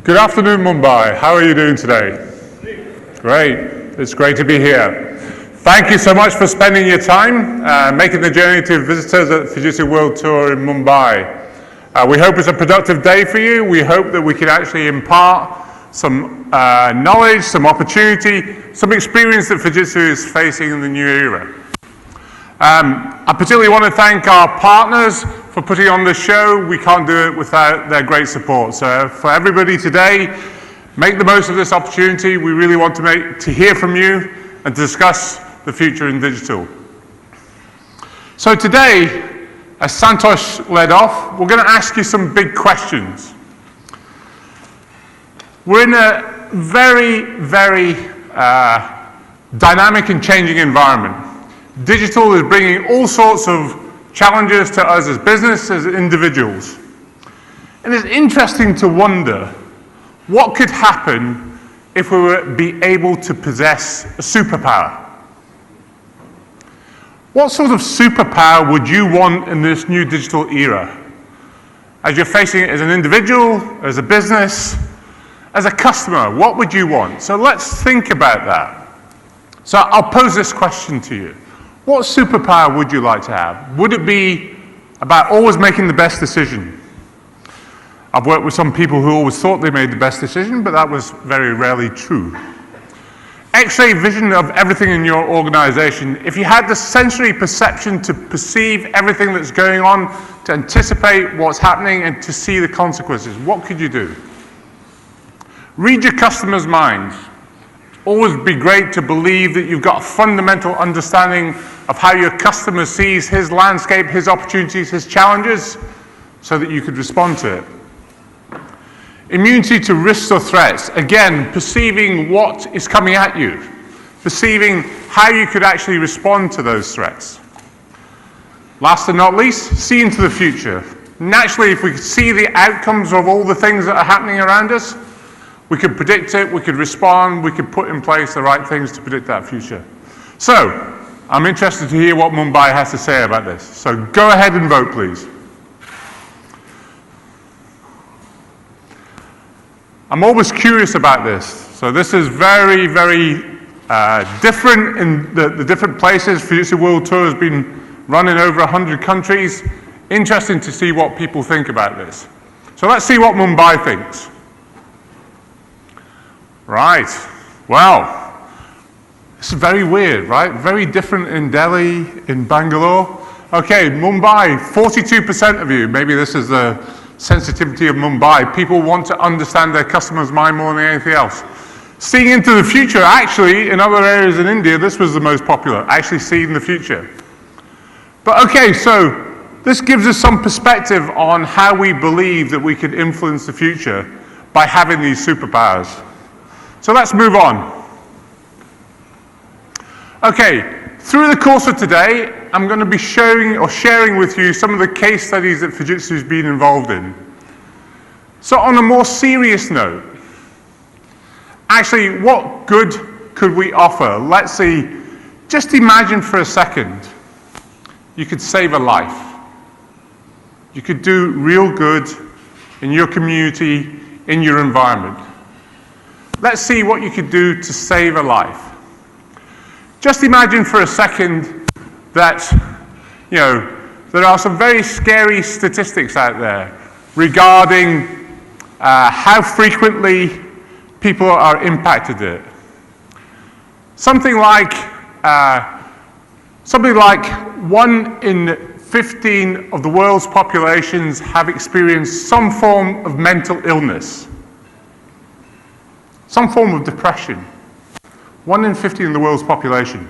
Good afternoon, Mumbai. How are you doing today? Great. It's great to be here. Thank you so much for spending your time making the journey to visit us at Fujitsu World Tour in Mumbai. We hope it's a productive day for you. We hope that we can actually impart some knowledge, some opportunity, some experience that Fujitsu is facing in the new era. I particularly want to thank our partners for putting on the show. We can't do it without their great support. So for everybody today, make the most of this opportunity. We really want to hear from you and to discuss the future in digital. So today, as Santosh led off, we're going to ask you some big questions. We're in a very, very dynamic and changing environment. Digital is bringing all sorts of challenges to us as business, as individuals. And it's interesting to wonder what could happen if we were be able to possess a superpower. What sort of superpower would you want in this new digital era? As you're facing it as an individual, as a business, as a customer, what would you want? So let's think about that. So I'll pose this question to you. What superpower would you like to have? Would it be about always making the best decision? I've worked with some people who always thought they made the best decision, but that was very rarely true. X-ray vision of everything in your organization. If you had the sensory perception to perceive everything that's going on, to anticipate what's happening and to see the consequences, what could you do? Read your customers' minds. Always be great to believe that you've got a fundamental understanding of how your customer sees his landscape, his opportunities, his challenges, so that you could respond to it. Immunity to risks or threats. Again, perceiving what is coming at you, perceiving how you could actually respond to those threats. Last but not least, see into the future. Naturally, if we could see the outcomes of all the things that are happening around us, we could predict it, we could respond, we could put in place the right things to predict that future. So, I'm interested to hear what Mumbai has to say about this. So go ahead and vote, please. I'm always curious about this. So this is very, very different in the different places. Fujitsu World Tour has been run in over 100 countries. Interesting to see what people think about this. So let's see what Mumbai thinks. Right, well, it's very weird, right? Very different in Delhi, in Bangalore. Okay, Mumbai, 42% of you, maybe this is the sensitivity of Mumbai. People want to understand their customers' mind more than anything else. Seeing into the future, actually, in other areas in India, this was the most popular, actually seeing the future. But okay, so this gives us some perspective on how we believe that we could influence the future by having these superpowers. So let's move on. Okay, through the course of today, I'm going to be showing or sharing with you some of the case studies that Fujitsu's been involved in. So on a more serious note, actually, what good could we offer? Let's see, just imagine for a second, you could save a life. You could do real good in your community, in your environment. Let's see what you could do to save a life. Just imagine for a second that, you know, there are some very scary statistics out there regarding how frequently people are impacted it. Something like 1 in 15 of the world's populations have experienced some form of mental illness. Some form of depression. 1 in 15 of the world's population.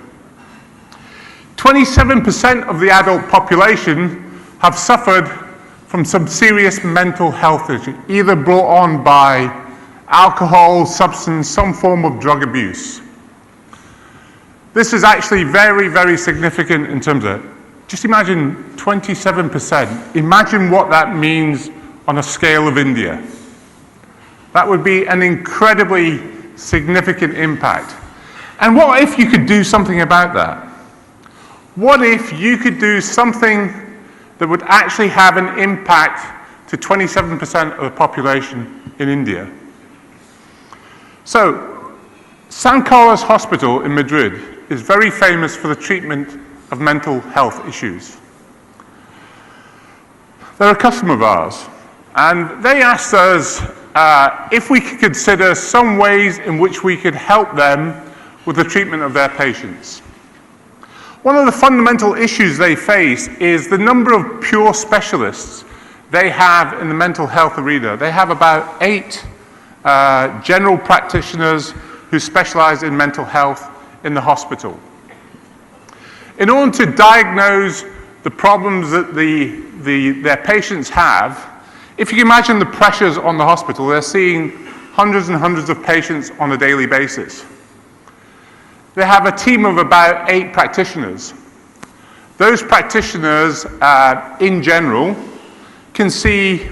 27% of the adult population have suffered from some serious mental health issue, either brought on by alcohol, substance, some form of drug abuse. This is actually very, very significant in terms of, just imagine 27%. Imagine what that means on a scale of India. That would be an incredibly significant impact. And what if you could do something about that? What if you could do something that would actually have an impact to 27% of the population in India? So, San Carlos Hospital in Madrid is very famous for the treatment of mental health issues. They're a customer of ours, and they asked us if we could consider some ways in which we could help them with the treatment of their patients. One of the fundamental issues they face is the number of pure specialists they have in the mental health arena. They have about 8 general practitioners who specialize in mental health in the hospital. In order to diagnose the problems that their patients have, if you can imagine the pressures on the hospital, they're seeing hundreds and hundreds of patients on a daily basis. They have a team of about 8 practitioners. Those practitioners, in general, can see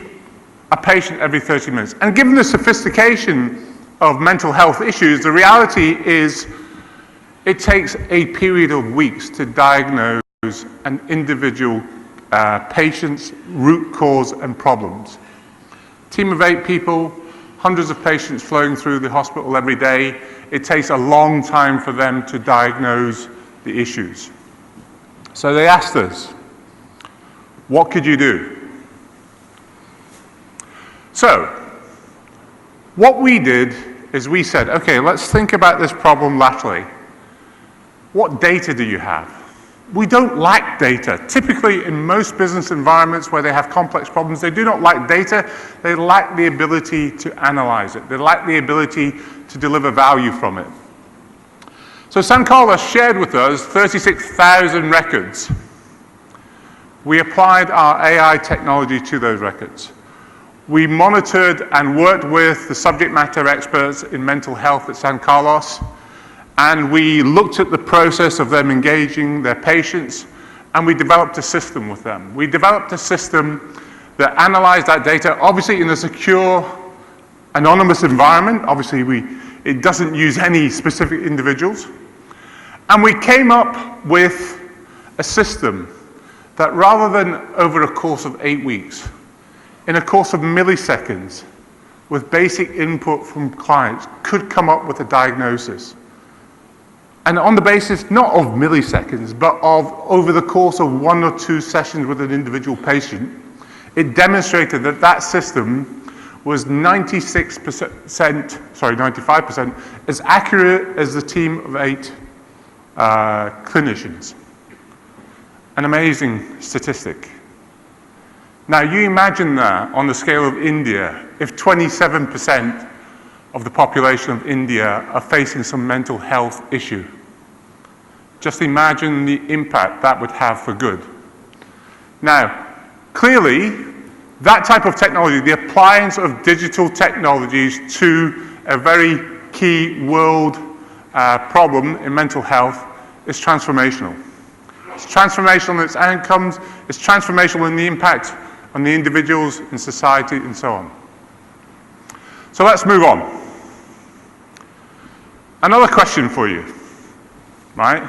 a patient every 30 minutes. And given the sophistication of mental health issues, the reality is it takes a period of weeks to diagnose an individual patient's root cause and problems. Team of 8 people, hundreds of patients flowing through the hospital every day. It takes a long time for them to diagnose the issues. So they asked us, what could you do? So, what we did is we said, okay, let's think about this problem laterally. What data do you have? We don't lack data. Typically, in most business environments where they have complex problems, they do not lack data. They lack the ability to analyze it. They lack the ability to deliver value from it. So San Carlos shared with us 36,000 records. We applied our AI technology to those records. We monitored and worked with the subject matter experts in mental health at San Carlos, and we looked at the process of them engaging their patients, and we developed a system with them. We developed a system that analyzed that data, obviously in a secure, anonymous environment. Obviously, it doesn't use any specific individuals. And we came up with a system that, rather than over a course of 8 weeks, in a course of milliseconds, with basic input from clients, could come up with a diagnosis. And on the basis not of milliseconds, but of over the course of 1 or 2 sessions with an individual patient, it demonstrated that that system was 95% as accurate as the team of 8 clinicians. An amazing statistic. Now, you imagine that on the scale of India, if 27% of the population of India are facing some mental health issue. Just imagine the impact that would have for good. Now, clearly, that type of technology, the appliance of digital technologies to a very key world problem in mental health is transformational. It's transformational in its outcomes, it's transformational in the impact on the individuals, in society, and so on. So let's move on. Another question for you, right?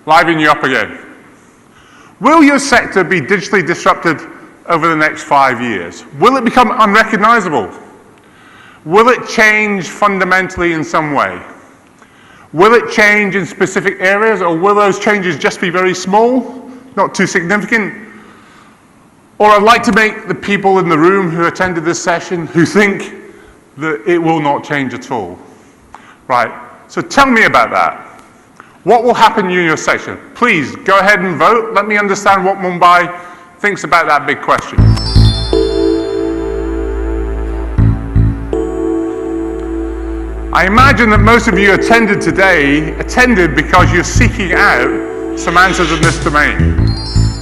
Liven you up again. Will your sector be digitally disrupted over the next 5 years? Will it become unrecognizable? Will it change fundamentally in some way? Will it change in specific areas, or will those changes just be very small, not too significant? Or I'd like to make the people in the room who attended this session who think that it will not change at all. Right, so tell me about that. What will happen in your section? Please, go ahead and vote. Let me understand what Mumbai thinks about that big question. I imagine that most of you attended because you're seeking out some answers in this domain.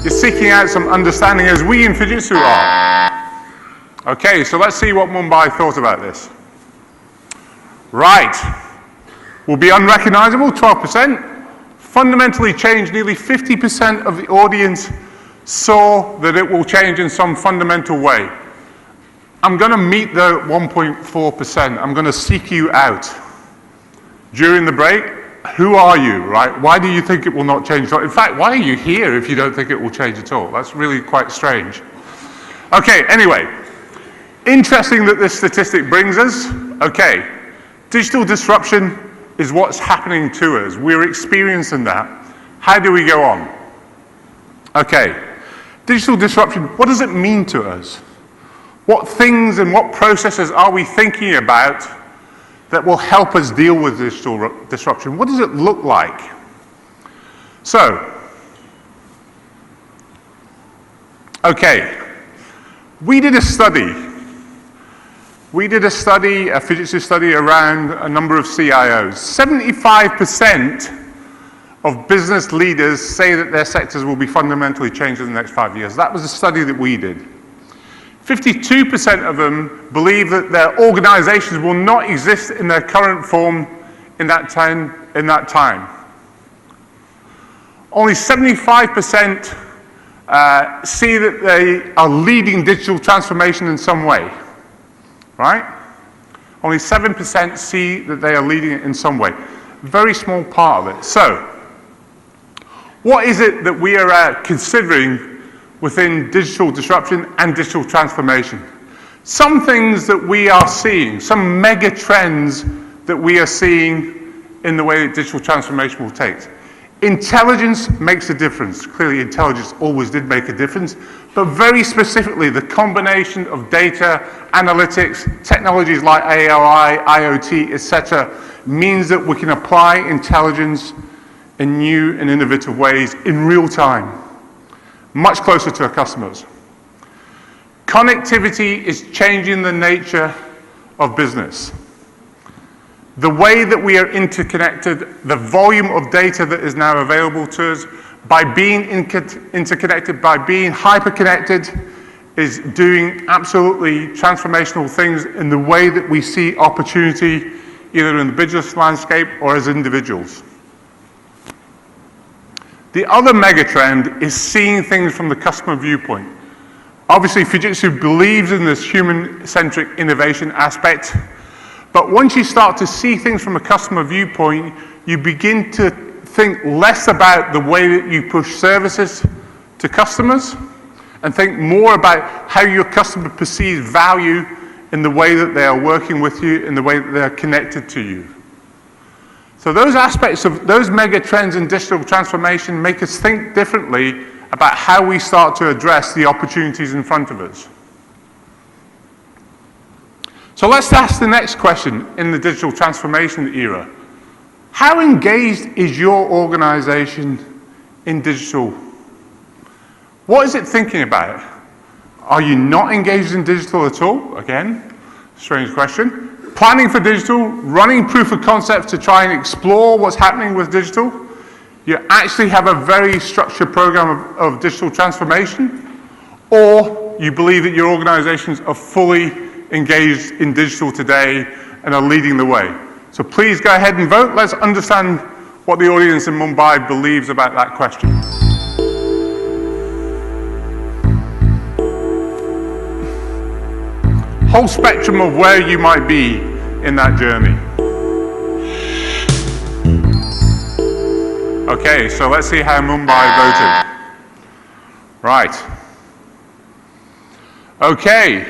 You're seeking out some understanding, as we in Fujitsu are. Okay, so let's see what Mumbai thought about this. Right. Will be unrecognizable, 12%. Fundamentally change, nearly 50% of the audience saw that it will change in some fundamental way. I'm going to meet the 1.4%. I'm going to seek you out. During the break, who are you, right? Why do you think it will not change at all? In fact, why are you here if you don't think it will change at all? That's really quite strange. Okay, anyway. Interesting that this statistic brings us. Okay, Digital disruption is what's happening to us. We're experiencing that. How do we go on? Okay, digital disruption, what does it mean to us? What things and what processes are we thinking about that will help us deal with digital disruption? What does it look like? So, okay, we did a study. A Fujitsu study around a number of CIOs. 75% of business leaders say that their sectors will be fundamentally changed in the next 5 years. That was a study that we did. 52% of them believe that their organizations will not exist in their current form in that time. Only 75% see that they are leading digital transformation in some way, right? Only 7% see that they are leading it in some way. Very small part of it. So, what is it that we are considering within digital disruption and digital transformation? Some things that we are seeing, some mega trends that we are seeing in the way that digital transformation will take. Intelligence makes a difference. Clearly, intelligence always did make a difference, but very specifically, the combination of data, analytics, technologies like AI, IoT, etc., means that we can apply intelligence in new and innovative ways in real time, much closer to our customers. Connectivity is changing the nature of business. The way that we are interconnected, the volume of data that is now available to us, by being interconnected, by being hyper-connected, is doing absolutely transformational things in the way that we see opportunity, either in the business landscape or as individuals. The other mega trend is seeing things from the customer viewpoint. Obviously, Fujitsu believes in this human-centric innovation aspect, but once you start to see things from a customer viewpoint, you begin to think less about the way that you push services to customers and think more about how your customer perceives value in the way that they are working with you, in the way that they are connected to you. So those aspects of those mega trends in digital transformation make us think differently about how we start to address the opportunities in front of us. So let's ask the next question in the digital transformation era. How engaged is your organization in digital? What is it thinking about? Are you not engaged in digital at all? Again, strange question. Planning for digital, running proof of concepts to try and explore what's happening with digital. You actually have a very structured program of digital transformation, or you believe that your organizations are fully engaged in digital today and are leading the way. So please go ahead and vote. Let's understand what the audience in Mumbai believes about that question. Whole spectrum of where you might be in that journey. Okay, so let's see how Mumbai voted. Right. Okay,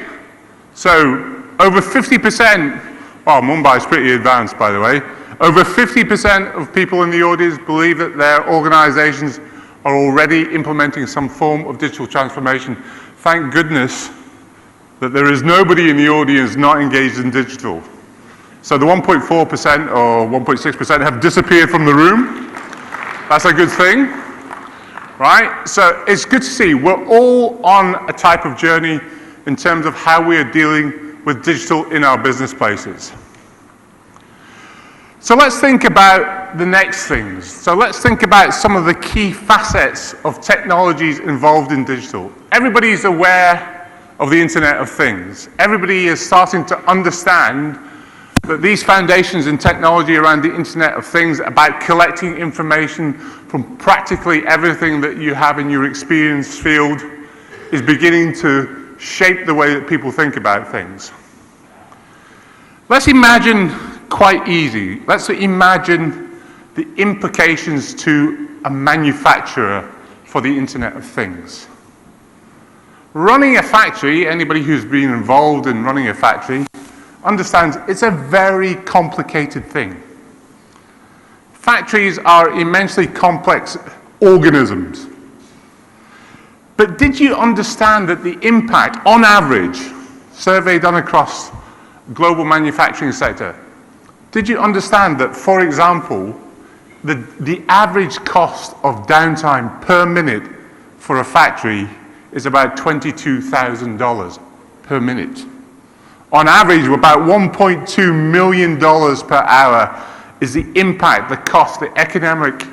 so over 50%, well, Mumbai's pretty advanced, by the way. Over 50% of people in the audience believe that their organizations are already implementing some form of digital transformation. Thank goodness that there is nobody in the audience not engaged in digital. So the 1.4% or 1.6% have disappeared from the room. That's a good thing, right? So it's good to see we're all on a type of journey in terms of how we are dealing with digital in our business places. So let's think about the next things. So let's think about some of the key facets of technologies involved in digital. Everybody's aware of the Internet of Things. Everybody is starting to understand that these foundations in technology around the Internet of Things, about collecting information from practically everything that you have in your experience field, is beginning to shape the way that people think about things. Let's imagine, quite easy, let's imagine the implications to a manufacturer for the Internet of Things. Running a factory, anybody who's been involved in running a factory, understands it's a very complicated thing. Factories are immensely complex organisms. But did you understand that the impact, on average, survey done across global manufacturing sector, did you understand that, for example, the average cost of downtime per minute for a factory is about $22,000 per minute? On average, about $1.2 million per hour is the impact, the cost, the economic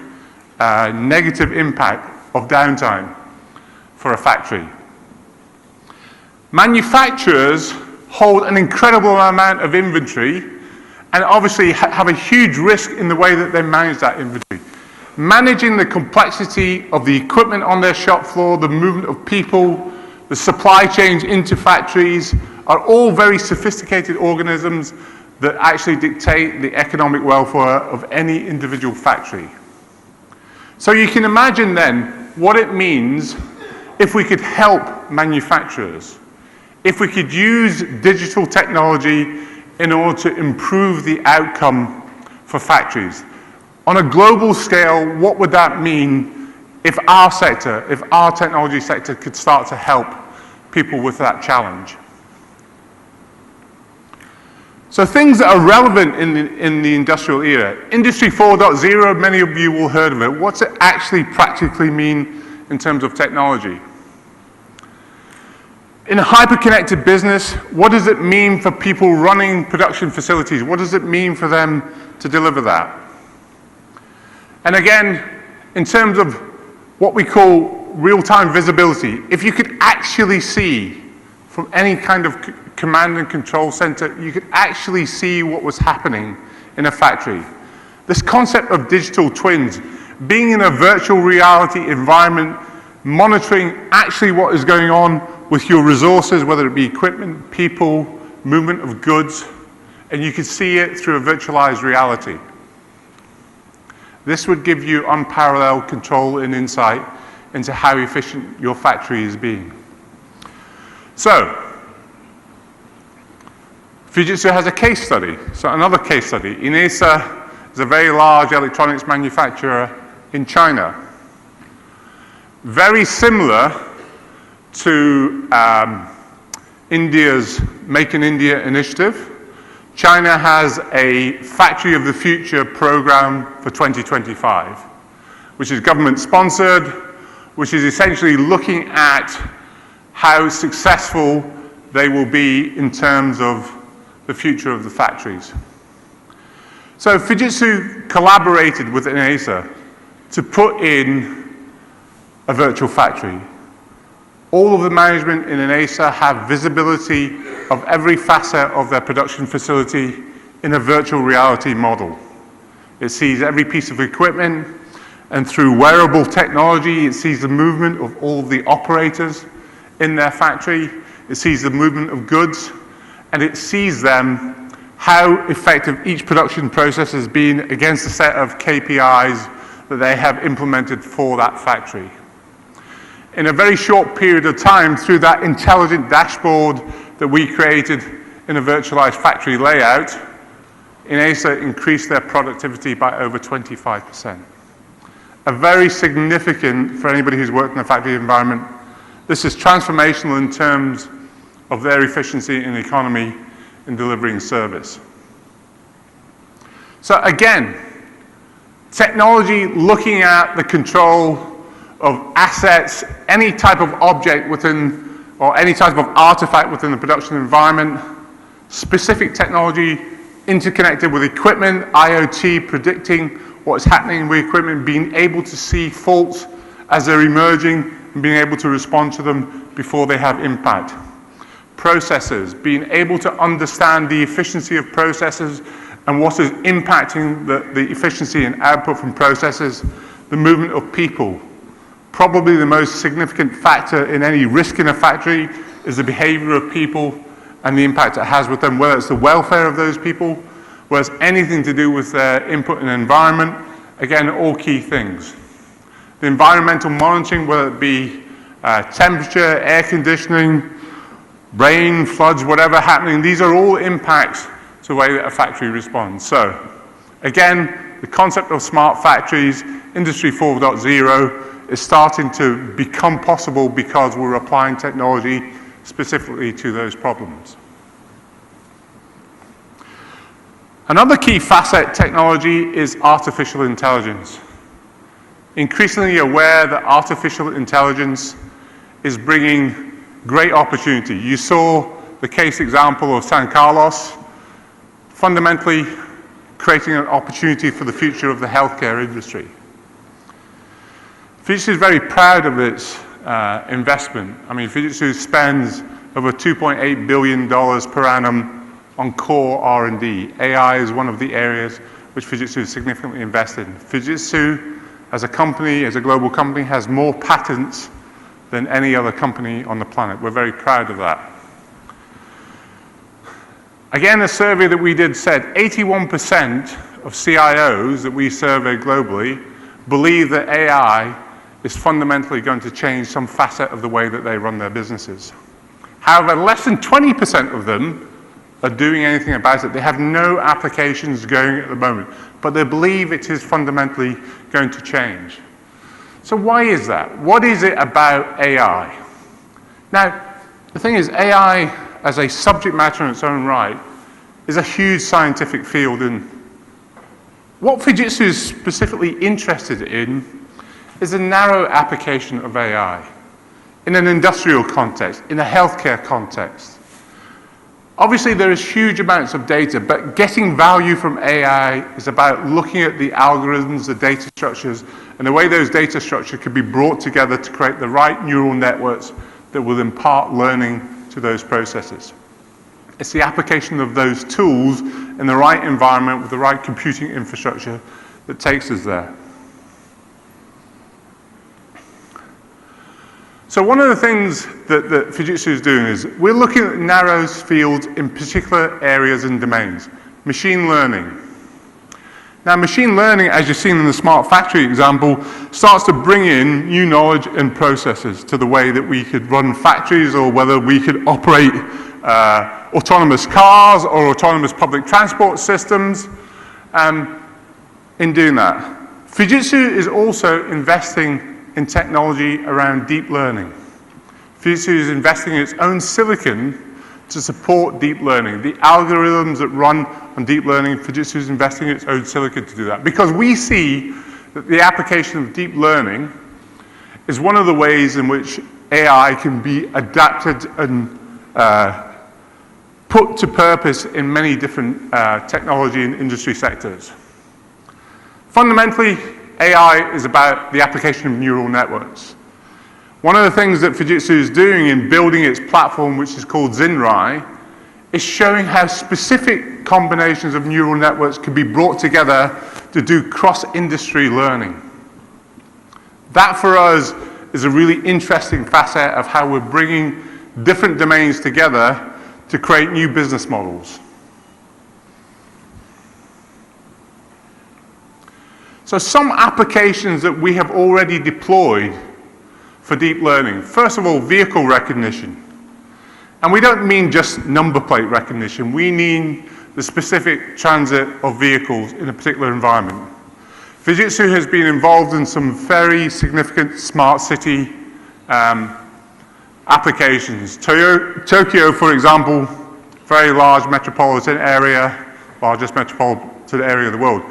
negative impact of downtime for a factory. Manufacturers hold an incredible amount of inventory and obviously have a huge risk in the way that they manage that inventory. Managing the complexity of the equipment on their shop floor, the movement of people, the supply chains into factories are all very sophisticated organisms that actually dictate the economic welfare of any individual factory. So you can imagine then what it means if we could help manufacturers, if we could use digital technology in order to improve the outcome for factories. On a global scale, what would that mean if our sector, if our technology sector could start to help people with that challenge? So things that are relevant in the industrial era. Industry 4.0, many of you will have heard of it. What's it actually practically mean in terms of technology? In a hyper-connected business, what does it mean for people running production facilities? What does it mean for them to deliver that? And again, in terms of what we call real-time visibility, if you could actually see from any kind of command and control center, you could actually see what was happening in a factory. This concept of digital twins, being in a virtual reality environment, monitoring actually what is going on with your resources, whether it be equipment, people, movement of goods, and you can see it through a virtualized reality. This would give you unparalleled control and insight into how efficient your factory is being. So, Fujitsu has a case study. So another case study. Inesa is a very large electronics manufacturer in China. Very similar to India's Make in India initiative. China has a Factory of the Future program for 2025, which is government sponsored, which is essentially looking at how successful they will be in terms of the future of the factories. So Fujitsu collaborated with Inesa to put in a virtual factory. All of the management in Inesa have visibility of every facet of their production facility in a virtual reality model. It sees every piece of equipment, and through wearable technology, it sees the movement of all of the operators in their factory. It sees the movement of goods, and it sees them, how effective each production process has been against a set of KPIs that they have implemented for that factory. In a very short period of time, through that intelligent dashboard that we created in a virtualized factory layout, Inesa increased their productivity by over 25%. A very significant, for anybody who's worked in a factory environment, this is transformational in terms of their efficiency and economy in delivering service. So again, technology looking at the control of assets, any type of object within, or any type of artifact within the production environment, specific technology interconnected with equipment, IoT, predicting what's happening with equipment, being able to see faults as they're emerging and being able to respond to them before they have impact. Processes, being able to understand the efficiency of processes and what is impacting the efficiency and output from processes, the movement of people. Probably the most significant factor in any risk in a factory is the behavior of people and the impact it has with them, whether it's the welfare of those people, whether it's anything to do with their input and environment. Again, all key things. The environmental monitoring, whether it be temperature, air conditioning, rain, floods, whatever happening, these are all impacts to the way that a factory responds. So, again, the concept of smart factories, Industry 4.0, is starting to become possible because we're applying technology specifically to those problems. Another key facet technology is artificial intelligence. Increasingly aware that artificial intelligence is bringing great opportunity. You saw the case example of San Carlos, fundamentally creating an opportunity for the future of the healthcare industry. Fujitsu is very proud of its investment. I mean, Fujitsu spends over $2.8 billion per annum on core R&D. AI is one of the areas which Fujitsu is significantly invested in. Fujitsu, as a company, as a global company, has more patents than any other company on the planet. We're very proud of that. Again, a survey that we did said 81% of CIOs that we surveyed globally believe that AI is fundamentally going to change some facet of the way that they run their businesses. However, less than 20% of them are doing anything about it. They have no applications going at the moment, but they believe it is fundamentally going to change. So why is that? What is it about AI? Now, the thing is, AI as a subject matter in its own right is a huge scientific field, and what Fujitsu is specifically interested in is a narrow application of AI in an industrial context, in a healthcare context. Obviously, there is huge amounts of data, but getting value from AI is about looking at the algorithms, the data structures, and the way those data structures can be brought together to create the right neural networks that will impart learning to those processes. It's the application of those tools in the right environment with the right computing infrastructure that takes us there. So one of the things that Fujitsu is doing is we're looking at narrow fields in particular areas and domains. Machine learning. Now, machine learning, as you've seen in the smart factory example, starts to bring in new knowledge and processes to the way that we could run factories, or whether we could operate autonomous cars or autonomous public transport systems in doing that. Fujitsu is also investing in technology around deep learning. Fujitsu is investing in its own silicon to support deep learning. The algorithms that run on deep learning, Fujitsu is investing in its own silicon to do that. Because we see that the application of deep learning is one of the ways in which AI can be adapted and put to purpose in many different technology and industry sectors. Fundamentally, AI is about the application of neural networks. One of the things that Fujitsu is doing in building its platform, which is called Zinrai, is showing how specific combinations of neural networks can be brought together to do cross-industry learning. That, for us, is a really interesting facet of how we're bringing different domains together to create new business models. So some applications that we have already deployed for deep learning. First of all, vehicle recognition. And we don't mean just number plate recognition. We mean the specific transit of vehicles in a particular environment. Fujitsu has been involved in some very significant smart city applications. Tokyo, for example, very large metropolitan area, largest metropolitan area of the world.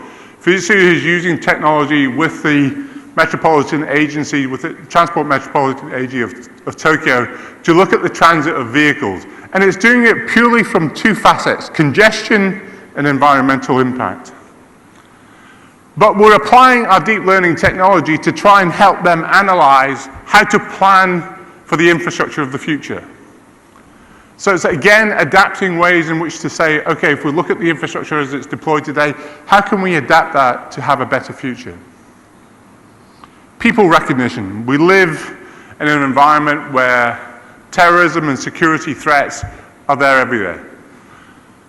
Fujitsu is using technology with the metropolitan agency, with the Transport Metropolitan Agency of Tokyo, to look at the transit of vehicles. And it's doing it purely from two facets, congestion and environmental impact. But we're applying our deep learning technology to try and help them analyze how to plan for the infrastructure of the future. So it's again adapting ways in which to say, okay, if we look at the infrastructure as it's deployed today, how can we adapt that to have a better future? People recognition. We live in an environment where terrorism and security threats are there everywhere.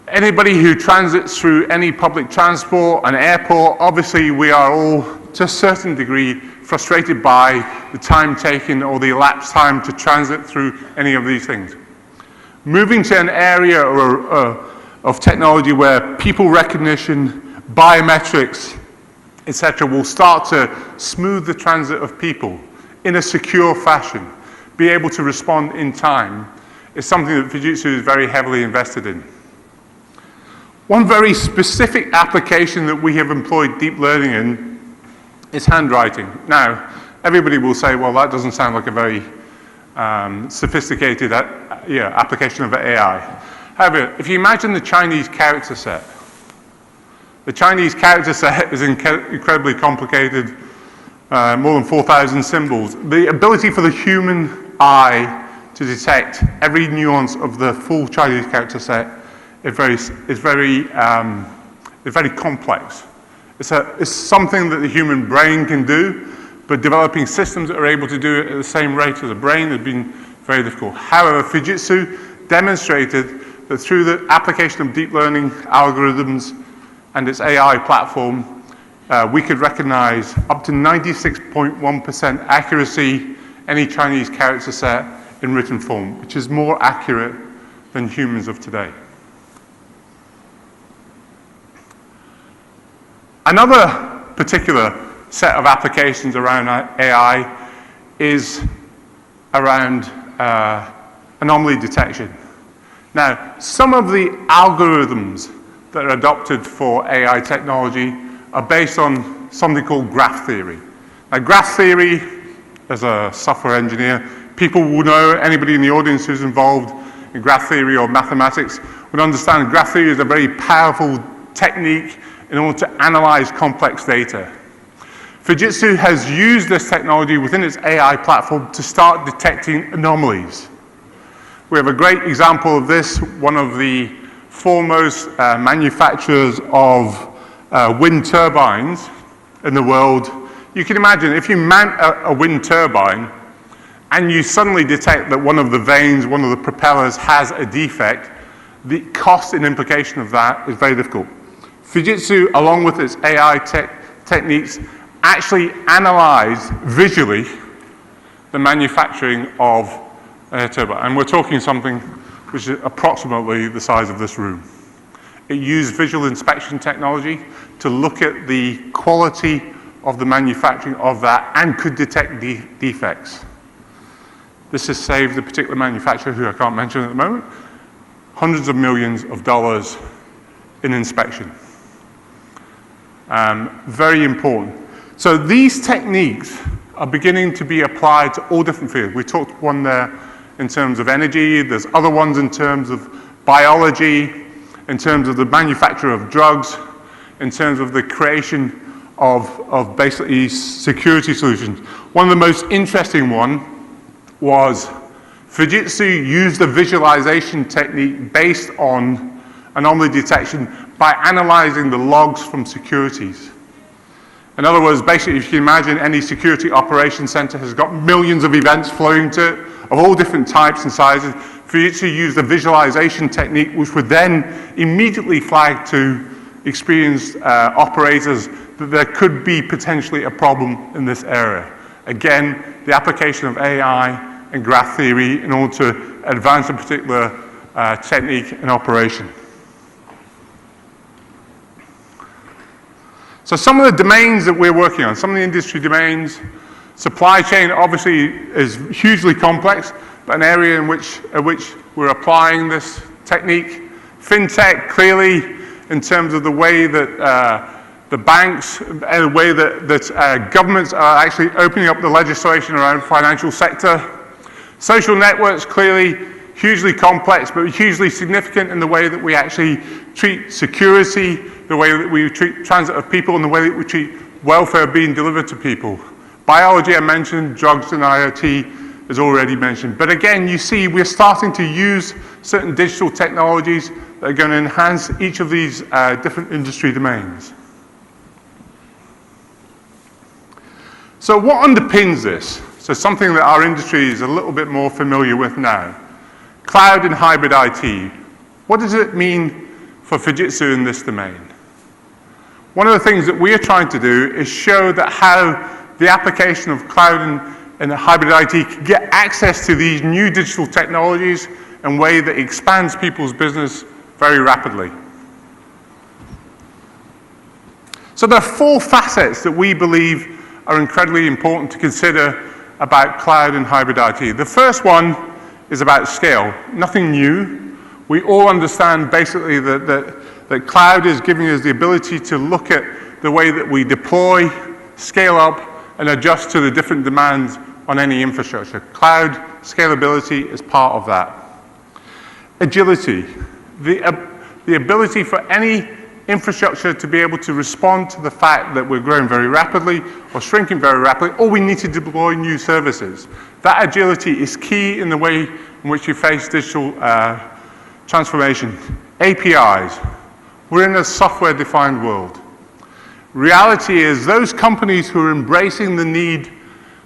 Anybody who transits through any public transport, an airport, obviously we are all, to a certain degree, frustrated by the time taken or the elapsed time to transit through any of these things. moving to an area of technology where people recognition, biometrics, etc., will start to smooth the transit of people in a secure fashion, be able to respond in time, is something that Fujitsu is very heavily invested in. One very specific application that we have employed deep learning in is handwriting. Now, everybody will say, well, that doesn't sound like a very sophisticated application of AI. However, if you imagine the Chinese character set, the Chinese character set is incredibly complicated, more than 4,000 symbols. The ability for the human eye to detect every nuance of the full Chinese character set is very complex. It's something that the human brain can do, but developing systems that are able to do it at the same rate as a brain has been very difficult. However, Fujitsu demonstrated that through the application of deep learning algorithms and its AI platform, we could recognize up to 96.1% accuracy any Chinese character set in written form, which is more accurate than humans of today. Another particular set of applications around AI is around anomaly detection. Now, some of the algorithms that are adopted for AI technology are based on something called graph theory. Now, graph theory, as a software engineer, people will know, anybody in the audience who's involved in graph theory or mathematics would understand graph theory is a very powerful technique in order to analyze complex data. Fujitsu has used this technology within its AI platform to start detecting anomalies. We have a great example of this. One of the foremost manufacturers of wind turbines in the world. You can imagine if you mount a wind turbine and you suddenly detect that one of the vanes, one of the propellers has a defect, the cost and implication of that is very difficult. Fujitsu, along with its AI techniques, actually analyzed visually the manufacturing of a turbine. And we're talking something which is approximately the size of this room. It used visual inspection technology to look at the quality of the manufacturing of that and could detect defects. This has saved the particular manufacturer, who I can't mention at the moment, hundreds of millions of dollars in inspection. Very important. So these techniques are beginning to be applied to all different fields. We talked one there in terms of energy. There's other ones in terms of biology, in terms of the manufacture of drugs, in terms of the creation of basically security solutions. One of the most interesting one was Fujitsu used a visualization technique based on anomaly detection by analyzing the logs from securities. In other words, basically, if you can imagine any security operations center has got millions of events flowing to it of all different types and sizes. Fujitsu used a visualization technique which would then immediately flag to experienced operators that there could be potentially a problem in this area. Again, the application of AI and graph theory in order to advance a particular technique in operation. So some of the domains that we're working on, some of the industry domains, supply chain obviously is hugely complex, but an area in which we're applying this technique. FinTech, clearly, in terms of the way that the banks and the way that governments are actually opening up the legislation around financial sector. Social networks, clearly hugely complex, but hugely significant in the way that we actually treat security, the way that we treat transit of people, and the way that we treat welfare being delivered to people. Biology, I mentioned, drugs and IoT is already mentioned. But again, you see, we're starting to use certain digital technologies that are going to enhance each of these different industry domains. So what underpins this? So something that our industry is a little bit more familiar with now. Cloud and hybrid IT. What does it mean for Fujitsu in this domain? One of the things that we are trying to do is show that how the application of cloud and hybrid IT can get access to these new digital technologies in a way that expands people's business very rapidly. So there are 4 facets that we believe are incredibly important to consider about cloud and hybrid IT. The first one is about scale. Nothing new. We all understand basically that cloud is giving us the ability to look at the way that we deploy, scale up, and adjust to the different demands on any infrastructure. Cloud scalability is part of that. Agility, the ability for any infrastructure to be able to respond to the fact that we're growing very rapidly or shrinking very rapidly, or we need to deploy new services. That agility is key in the way in which you face digital transformation. APIs. We're in a software-defined world. Reality is those companies who are embracing the need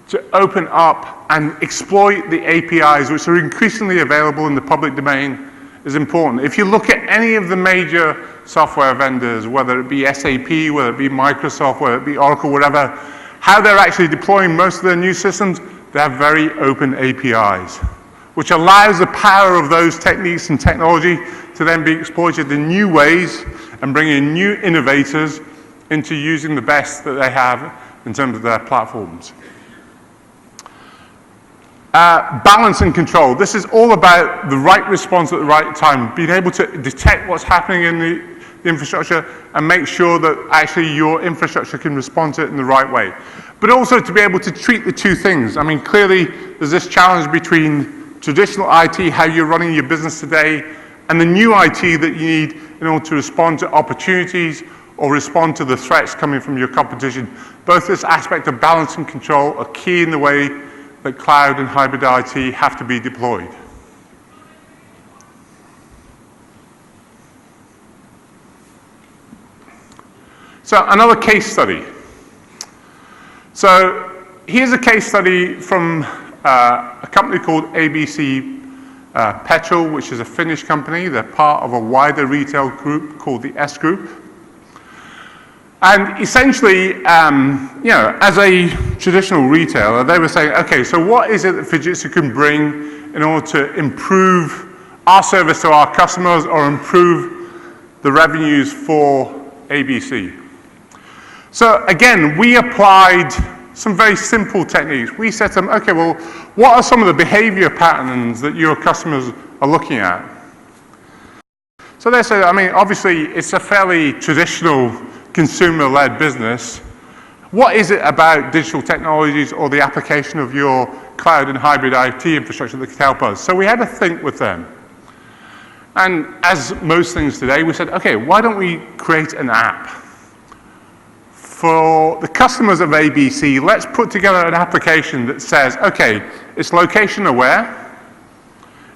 to open up and exploit the APIs, which are increasingly available in the public domain, is important. If you look at any of the major software vendors, whether it be SAP, whether it be Microsoft, whether it be Oracle, whatever, how they're actually deploying most of their new systems, they have very open APIs, which allows the power of those techniques and technology to then be exploited in new ways and bring in new innovators into using the best that they have in terms of their platforms. Balance and control. This is all about the right response at the right time, being able to detect what's happening in the infrastructure and make sure that actually your infrastructure can respond to it in the right way. But also to be able to treat the two things. I mean, clearly there's this challenge between traditional IT, how you're running your business today, and the new IT that you need in order to respond to opportunities or respond to the threats coming from your competition. Both this aspect of balance and control are key in the way that cloud and hybrid IT have to be deployed. So another case study. So here's a case study from a company called ABC Petrol, which is a Finnish company. They're part of a wider retail group called the S Group. And essentially, you know, as a traditional retailer, they were saying, okay, so what is it that Fujitsu can bring in order to improve our service to our customers or improve the revenues for ABC? So again, we applied some very simple techniques. We said to them, okay, well, what are some of the behavior patterns that your customers are looking at? So they said, I mean, obviously, it's a fairly traditional consumer-led business. What is it about digital technologies or the application of your cloud and hybrid IT infrastructure that could help us? So we had to think with them. And as most things today, we said, okay, why don't we create an app? For the customers of ABC, let's put together an application that says, okay, it's location aware.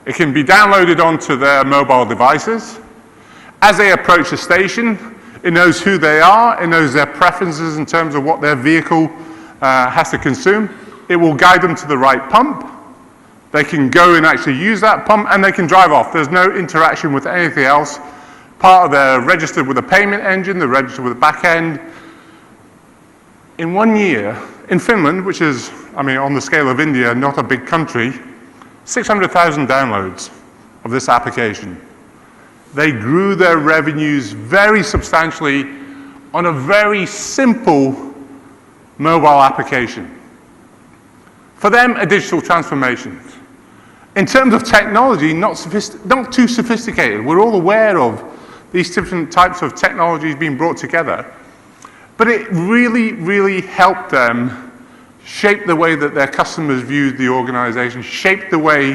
It can be downloaded onto their mobile devices. As they approach a station, it knows who they are, it knows their preferences in terms of what their vehicle has to consume. It will guide them to the right pump. They can go and actually use that pump, and they can drive off. There's no interaction with anything else. They're registered with a payment engine, they're registered with a back end. In 1 year, in Finland, which is, I mean, on the scale of India, not a big country, 600,000 downloads of this application. They grew their revenues very substantially on a very simple mobile application. For them, a digital transformation. In terms of technology, not too sophisticated. We're all aware of these different types of technologies being brought together. But it really, really helped them shape the way that their customers viewed the organization, shape the way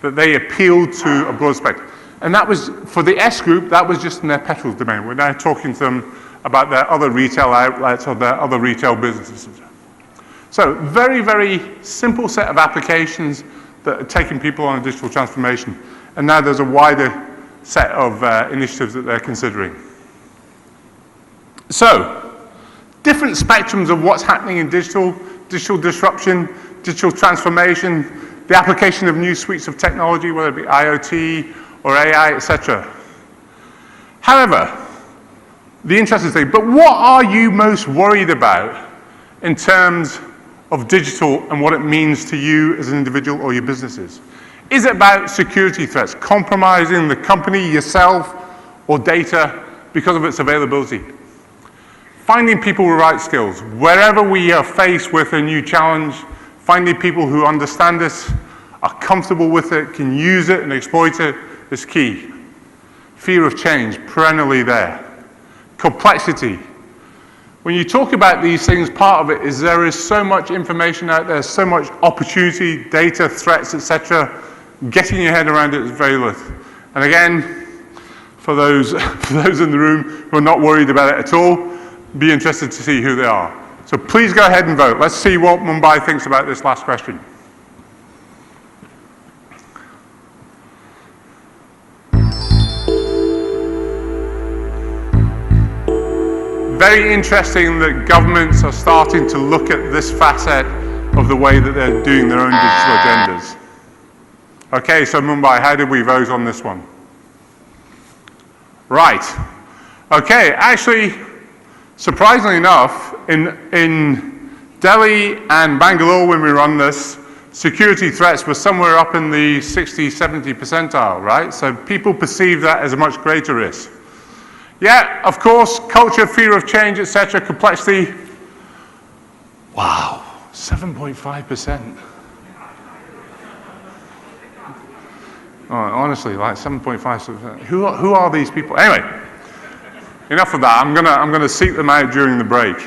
that they appealed to a broad spectrum. And that was, for the S Group, that was just in their petrol domain. We're now talking to them about their other retail outlets or their other retail businesses. So very, very simple set of applications that are taking people on a digital transformation. And now there's a wider set of initiatives that they're considering. So, different spectrums of what's happening in digital disruption, digital transformation, the application of new suites of technology, whether it be IoT or AI, etc. However, the interesting thing, but what are you most worried about in terms of digital and what it means to you as an individual or your businesses? Is it about security threats, compromising the company, yourself, or data because of its availability? Finding people with the right skills. Wherever we are faced with a new challenge, finding people who understand this, are comfortable with it, can use it and exploit it is key. Fear of change, perennially there. Complexity. When you talk about these things, part of it is there is so much information out there, so much opportunity, data, threats, etc. Getting your head around it is very little. And again, for those in the room who are not worried about it at all, be interested to see who they are. So please go ahead and vote. Let's see what Mumbai thinks about this last question. Very interesting that governments are starting to look at this facet of the way that they're doing their own digital agendas. Okay, so Mumbai, how did we vote on this one? Right. Okay, actually, surprisingly enough, in Delhi and Bangalore when we run this, security threats were somewhere up in the 60, 70 percentile, right? So people perceive that as a much greater risk. Yeah, of course, culture, fear of change, etc., complexity. Wow, 7.5%. Oh, honestly, like 7.5%. Who are these people? Anyway, enough of that. I'm gonna seek them out during the break.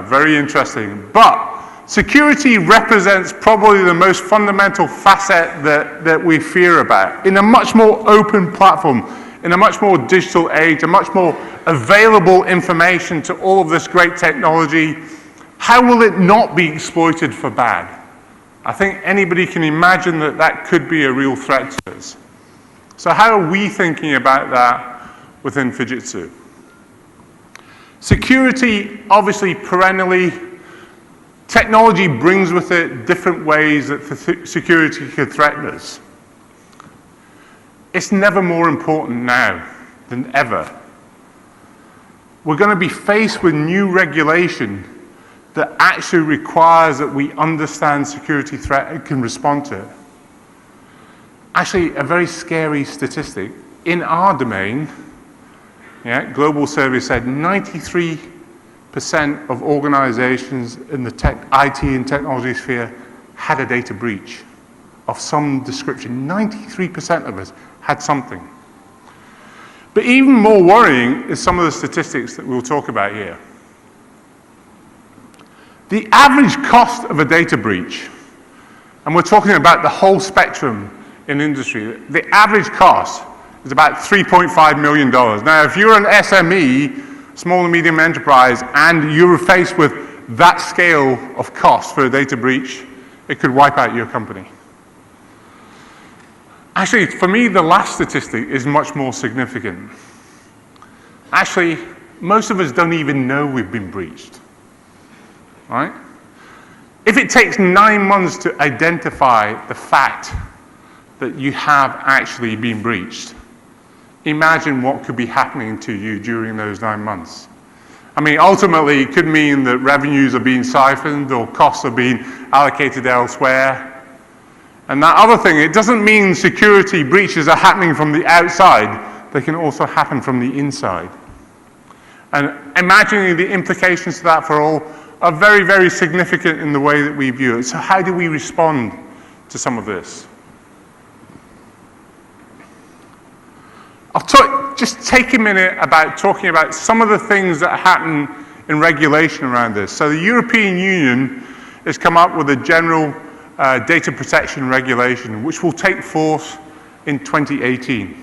Very interesting. But security represents probably the most fundamental facet that we fear about in a much more open platform, in a much more digital age, a much more available information to all of this great technology. How will it not be exploited for bad? I think anybody can imagine that that could be a real threat to us. So how are we thinking about that within Fujitsu? Security, obviously, perennially, technology brings with it different ways that security could threaten us. It's never more important now than ever. We're going to be faced with new regulation that actually requires that we understand security threat and can respond to it. Actually, a very scary statistic. In our domain, global survey said 93% of organizations in the IT and technology sphere had a data breach of some description. 93% of us had something. But even more worrying is some of the statistics that we'll talk about here. The average cost of a data breach, and we're talking about the whole spectrum in industry, the average cost is about $3.5 million. Now, if you're an SME, small and medium enterprise, and you're faced with that scale of cost for a data breach, it could wipe out your company. Actually, for me, the last statistic is much more significant. Actually, most of us don't even know we've been breached, right? If it takes 9 months to identify the fact that you have actually been breached, imagine what could be happening to you during those 9 months. I mean, ultimately, it could mean that revenues are being siphoned or costs are being allocated elsewhere. And that other thing, it doesn't mean security breaches are happening from the outside. They can also happen from the inside. And imagining the implications of that for all are very, very significant in the way that we view it. So how do we respond to some of this? I'll just take a minute about talking about some of the things that happen in regulation around this. So the European Union has come up with a general data protection regulation, which will take force in 2018.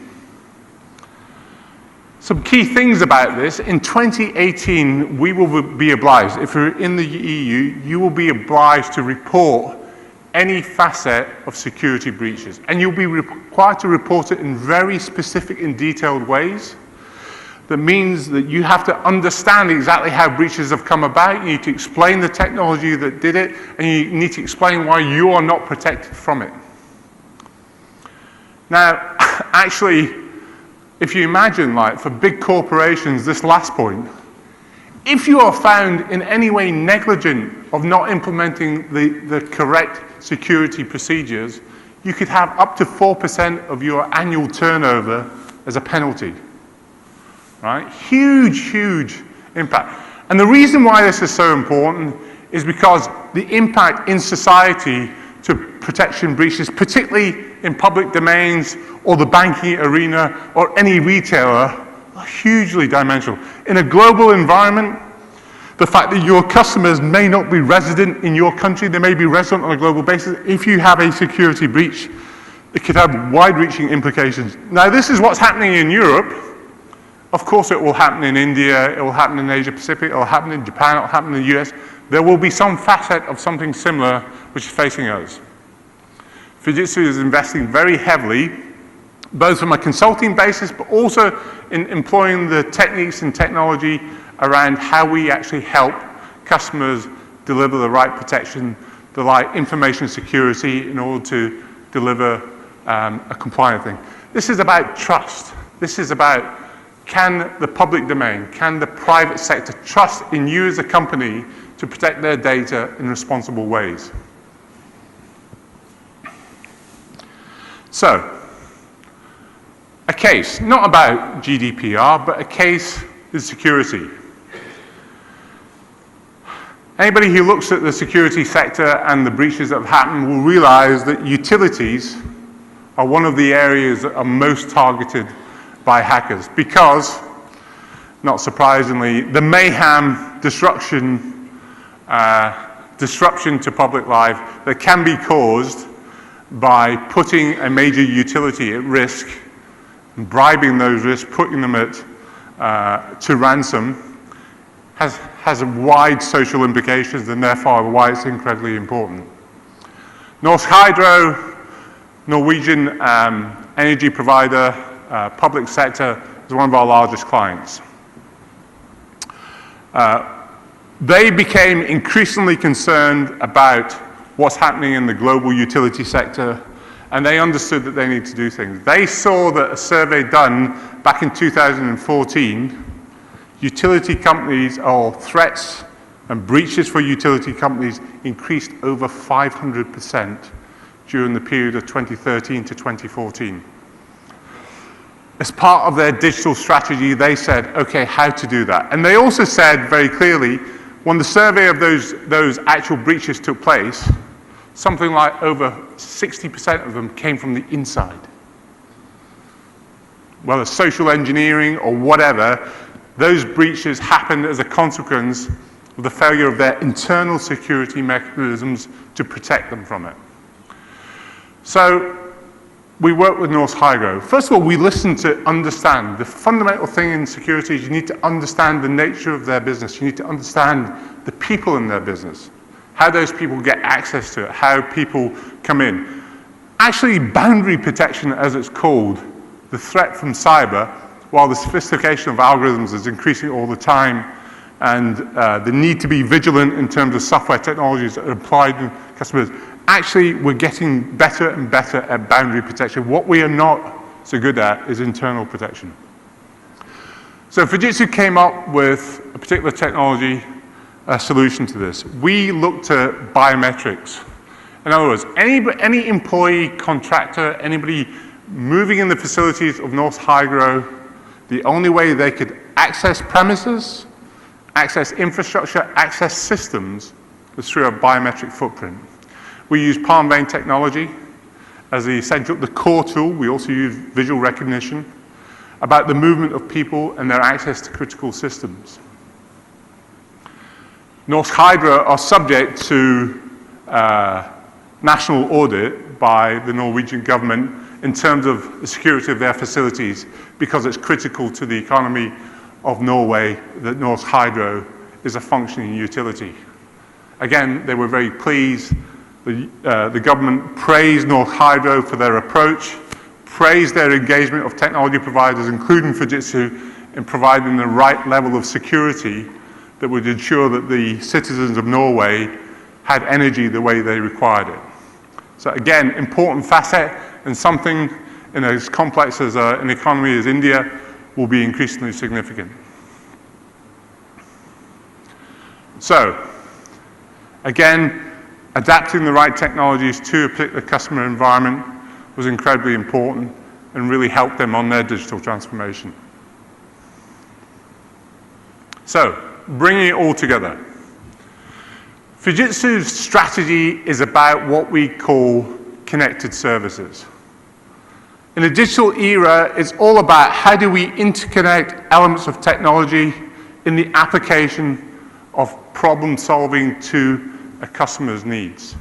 Some key things about this. In 2018, we will be obliged, if you're in the EU, you will be obliged to report any facet of security breaches. And you'll be required to report it in very specific and detailed ways. That means that you have to understand exactly how breaches have come about. You need to explain the technology that did it, and you need to explain why you are not protected from it. Now, actually, if you imagine, like, for big corporations, this last point, if you are found in any way negligent of not implementing the correct security procedures, you could have up to 4% of your annual turnover as a penalty, right? Huge, huge impact. And the reason why this is so important is because the impact in society to protection breaches, particularly in public domains or the banking arena or any retailer, are hugely dimensional. In a global environment, the fact that your customers may not be resident in your country, they may be resident on a global basis. If you have a security breach, it could have wide-reaching implications. Now, this is what's happening in Europe. Of course, it will happen in India, it will happen in Asia Pacific, it will happen in Japan, it will happen in the US. There will be some facet of something similar which is facing us. Fujitsu is investing very heavily, both from a consulting basis, but also in employing the techniques and technology around how we actually help customers deliver the right protection, the right information security in order to deliver a compliant thing. This is about trust. This is about, can the public domain, can the private sector trust in you as a company to protect their data in responsible ways? So, a case, not about GDPR, but a case is security. Anybody who looks at the security sector and the breaches that have happened will realize that utilities are one of the areas that are most targeted by hackers because, not surprisingly, the mayhem, disruption to public life that can be caused by putting a major utility at risk, bribing those risks, putting them to ransom, has wide social implications and therefore why it's incredibly important. Norsk Hydro, Norwegian energy provider, public sector, is one of our largest clients. They became increasingly concerned about what's happening in the global utility sector, and they understood that they need to do things. They saw that a survey done back in 2014, utility companies, or threats and breaches for utility companies, increased over 500% during the period of 2013 to 2014. As part of their digital strategy, they said, okay, how to do that? And they also said very clearly, when the survey of those actual breaches took place, something like over 60% of them came from the inside. Whether social engineering or whatever, those breaches happened as a consequence of the failure of their internal security mechanisms to protect them from it. So we work with Norsk Hydro. First of all, we listen to understand. The fundamental thing in security is you need to understand the nature of their business. You need to understand the people in their business, how those people get access to it, how people come in. Actually, boundary protection, as it's called, the threat from cyber, while the sophistication of algorithms is increasing all the time, and the need to be vigilant in terms of software technologies that are applied to customers, actually we're getting better and better at boundary protection. What we are not so good at is internal protection. So Fujitsu came up with a particular technology solution to this. We looked at biometrics. In other words, any employee, contractor, anybody moving in the facilities of Norsk Hydro, the only way they could access premises, access infrastructure, access systems was through a biometric footprint. We use palm vein technology as the core tool. We also use visual recognition about the movement of people and their access to critical systems. Norsk Hydro are subject to national audit by the Norwegian government in terms of the security of their facilities because it's critical to the economy of Norway that Norsk Hydro is a functioning utility. Again, they were very pleased. The government praised Norsk Hydro for their approach, praised their engagement of technology providers, including Fujitsu, in providing the right level of security that would ensure that the citizens of Norway had energy the way they required it. So again, important facet, and something as complex as an economy as India will be increasingly significant. So, again, adapting the right technologies to a particular customer environment. was incredibly important and really helped them on their digital transformation. So, bringing it all together. Fujitsu's strategy is about what we call connected services. In a digital era, it's all about how do we interconnect elements of technology in the application of problem solving to a customer's needs.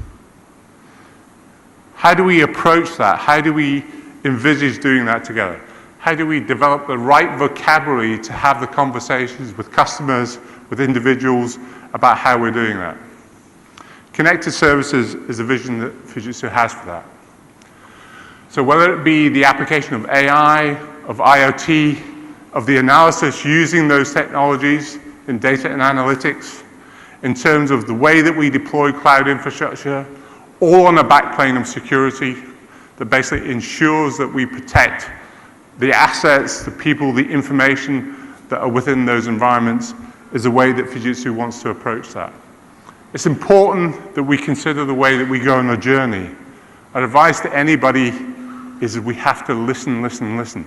How do we approach that? How do we envisage doing that together? How do we develop the right vocabulary to have the conversations with customers, with individuals, about how we're doing that? Connected services is a vision that Fujitsu has for that. So whether it be the application of AI, of IoT, of the analysis using those technologies in data and analytics, in terms of the way that we deploy cloud infrastructure, all on a backplane of security that basically ensures that we protect the assets, the people, the information that are within those environments, is the way that Fujitsu wants to approach that. It's important that we consider the way that we go on a journey. Our advice to anybody is that we have to listen, listen, listen.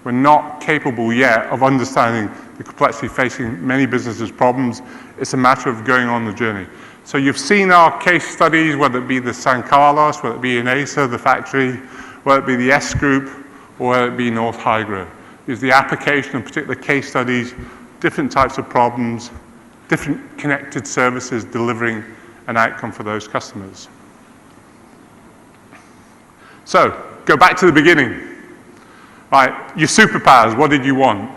We're not capable yet of understanding the complexity facing many businesses' problems. It's a matter of going on the journey. So you've seen our case studies, whether it be the San Carlos, whether it be in ASA, the factory, whether it be the S Group, or whether it be North Hydro. Is the application of particular case studies, different types of problems, different connected services delivering an outcome for those customers. So, go back to the beginning. Right, your superpowers, what did you want?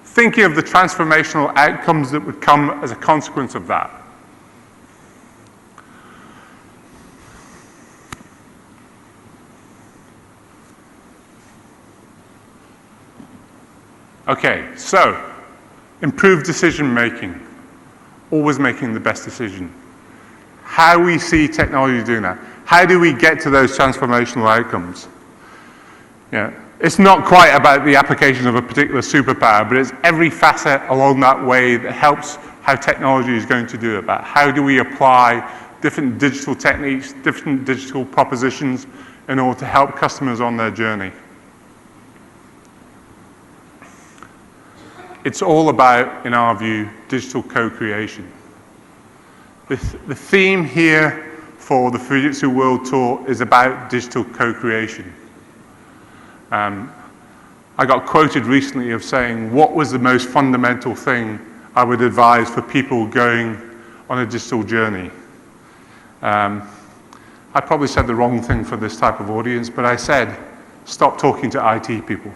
Thinking of the transformational outcomes that would come as a consequence of that. Okay, so, improved decision making. Always making the best decision. How we see technology doing that. How do we get to those transformational outcomes? Yeah, it's not quite about the application of a particular superpower, but it's every facet along that way that helps how technology is going to do it. About how do we apply different digital techniques, different digital propositions in order to help customers on their journey. It's all about, in our view, digital co-creation. The theme here for the Fujitsu World Tour is about digital co-creation. I got quoted recently of saying, what was the most fundamental thing I would advise for people going on a digital journey? I probably said the wrong thing for this type of audience, but I said, stop talking to IT people.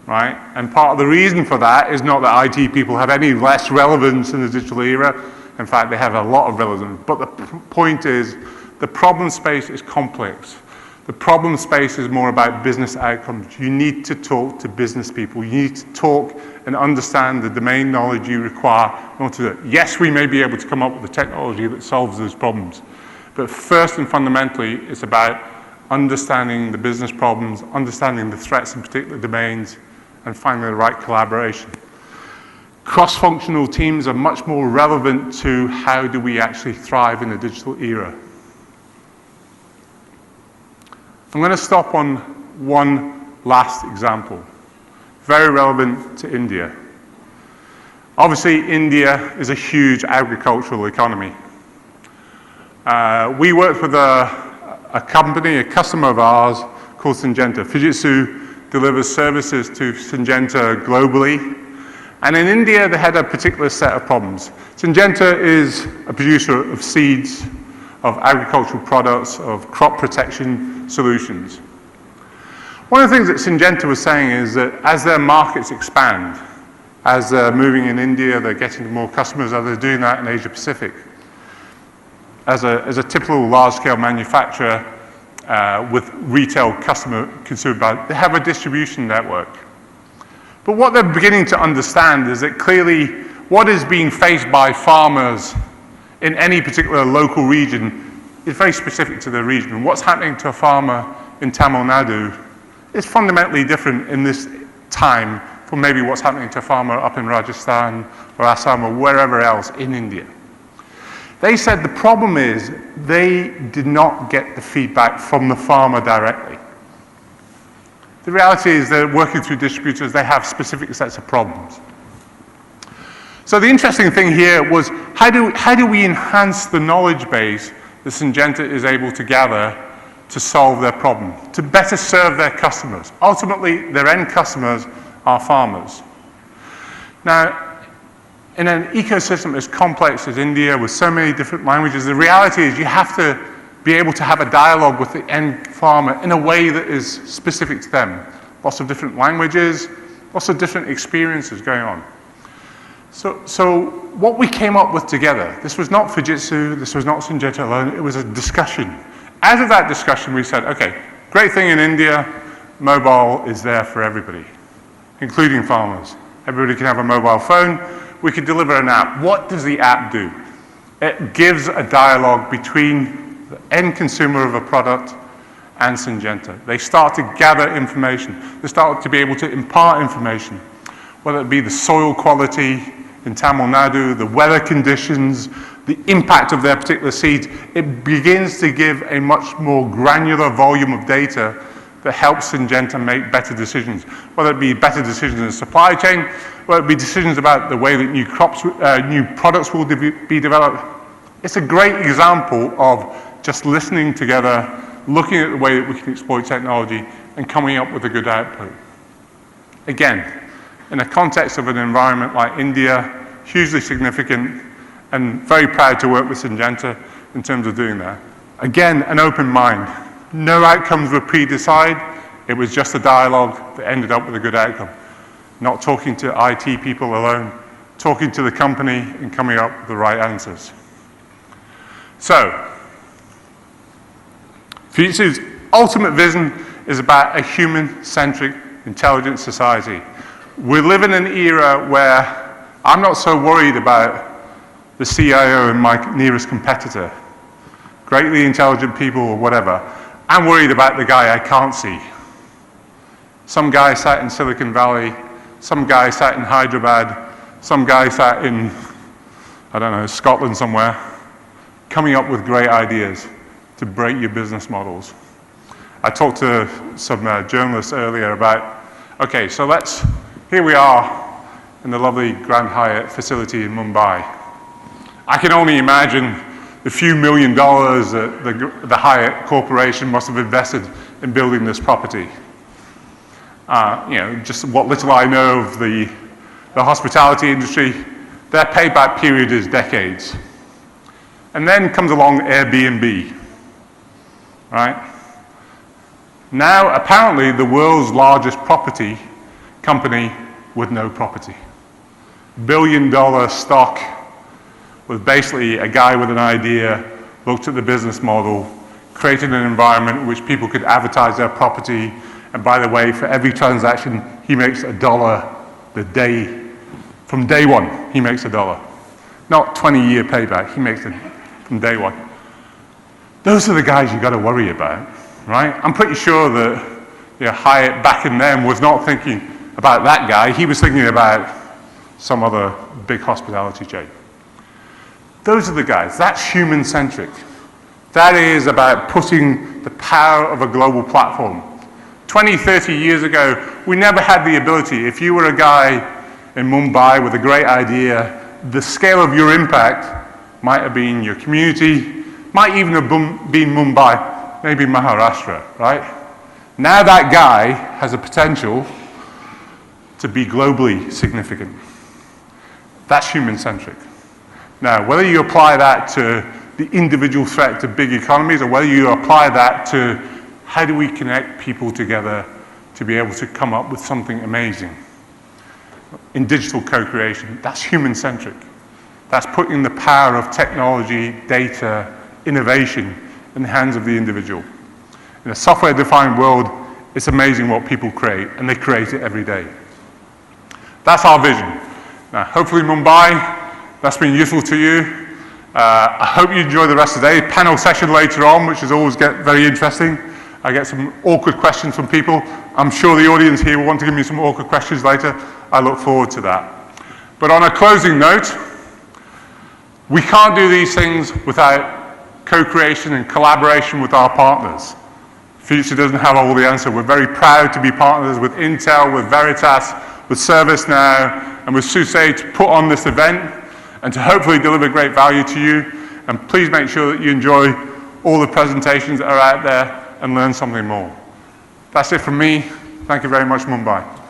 Right? And part of the reason for that is not that IT people have any less relevance in the digital era. In fact, they have a lot of relevance. But the point is, the problem space is complex. The problem space is more about business outcomes. You need to talk to business people. You need to talk and understand the domain knowledge you require in order to do it. Yes, we may be able to come up with a technology that solves those problems. But first and fundamentally, it's about understanding the business problems, understanding the threats in particular domains, and finding the right collaboration. Cross-functional teams are much more relevant to how do we actually thrive in a digital era. I'm going to stop on one last example, very relevant to India. Obviously, India is a huge agricultural economy. We worked with a company, a customer of ours called Syngenta. Fujitsu delivers services to Syngenta globally. And in India, they had a particular set of problems. Syngenta is a producer of seeds, of agricultural products, of crop protection solutions. One of the things that Syngenta was saying is that as their markets expand, as they're moving in India, they're getting more customers, as they're doing that in Asia Pacific. As a typical large-scale manufacturer with retail consumer brand, they have a distribution network. But what they're beginning to understand is that clearly what is being faced by farmers in any particular local region is very specific to their region. What's happening to a farmer in Tamil Nadu is fundamentally different in this time from maybe what's happening to a farmer up in Rajasthan or Assam or wherever else in India. They said the problem is they did not get the feedback from the farmer directly. The reality is they're working through distributors, they have specific sets of problems. So the interesting thing here was, how do we enhance the knowledge base that Syngenta is able to gather to solve their problem, to better serve their customers? Ultimately, their end customers are farmers. Now, in an ecosystem as complex as India, with so many different languages, the reality is you have to be able to have a dialogue with the end farmer in a way that is specific to them. Lots of different languages, lots of different experiences going on. So what we came up with together, this was not Fujitsu, this was not Syngenta alone, it was a discussion. Out of that discussion, we said, okay, great thing in India, mobile is there for everybody, including farmers. Everybody can have a mobile phone. We could deliver an app. What does the app do? It gives a dialogue between the end consumer of a product and Syngenta. They start to gather information. They start to be able to impart information, whether it be the soil quality in Tamil Nadu, the weather conditions, the impact of their particular seeds. It begins to give a much more granular volume of data that helps Syngenta make better decisions, whether it be better decisions in the supply chain, whether it be decisions about the way that new products will be developed. It's a great example of just listening together, looking at the way that we can exploit technology, and coming up with a good output. Again, in the context of an environment like India, hugely significant, and very proud to work with Syngenta in terms of doing that. Again, an open mind. No outcomes were pre-decided. It was just a dialogue that ended up with a good outcome. Not talking to IT people alone, talking to the company and coming up with the right answers. So, Fujitsu's ultimate vision is about a human-centric, intelligent society. We live in an era where I'm not so worried about the CIO and my nearest competitor, greatly intelligent people or whatever. I'm worried about the guy I can't see. Some guy sat in Silicon Valley, some guy sat in Hyderabad, some guy sat in, I don't know, Scotland somewhere, coming up with great ideas to break your business models. I talked to some journalists earlier about, okay, so here we are in the lovely Grand Hyatt facility in Mumbai. I can only imagine the few $1 million that the Hyatt Corporation must have invested in building this property. Just what little I know of the hospitality industry, their payback period is decades. And then comes along Airbnb, right? Now, apparently, the world's largest property company with no property. $1 billion stock with basically a guy with an idea, looked at the business model, created an environment in which people could advertise their property, and by the way, for every transaction, he makes $1 from day one, he makes $1. Not 20-year payback, he makes it from day one. Those are the guys you've got to worry about, right? I'm pretty sure that Hyatt back in then was not thinking about that guy, he was thinking about some other big hospitality chain. Those are the guys. That's human-centric. That is about putting the power of a global platform. 20, 30 years ago, we never had the ability. If you were a guy in Mumbai with a great idea, the scale of your impact might have been your community, might even have been Mumbai, maybe Maharashtra, right? Now that guy has a potential to be globally significant. That's human-centric. Now, whether you apply that to the individual threat to big economies, or whether you apply that to how do we connect people together to be able to come up with something amazing in digital co-creation, that's human-centric. That's putting the power of technology, data, innovation in the hands of the individual. In a software-defined world, it's amazing what people create, and they create it every day. That's our vision. Now, hopefully Mumbai, that's been useful to you. I hope you enjoy the rest of the day. Panel session later on, which is always very interesting. I get some awkward questions from people. I'm sure the audience here will want to give me some awkward questions later. I look forward to that. But on a closing note, We can't do these things without co-creation and collaboration with our partners. Fujitsu doesn't have all the answer. We're very proud to be partners with Intel, with Veritas, with ServiceNow, and with SUSE to put on this event and to hopefully deliver great value to you. And please make sure that you enjoy all the presentations that are out there and learn something more. That's it from me. Thank you very much, Mumbai.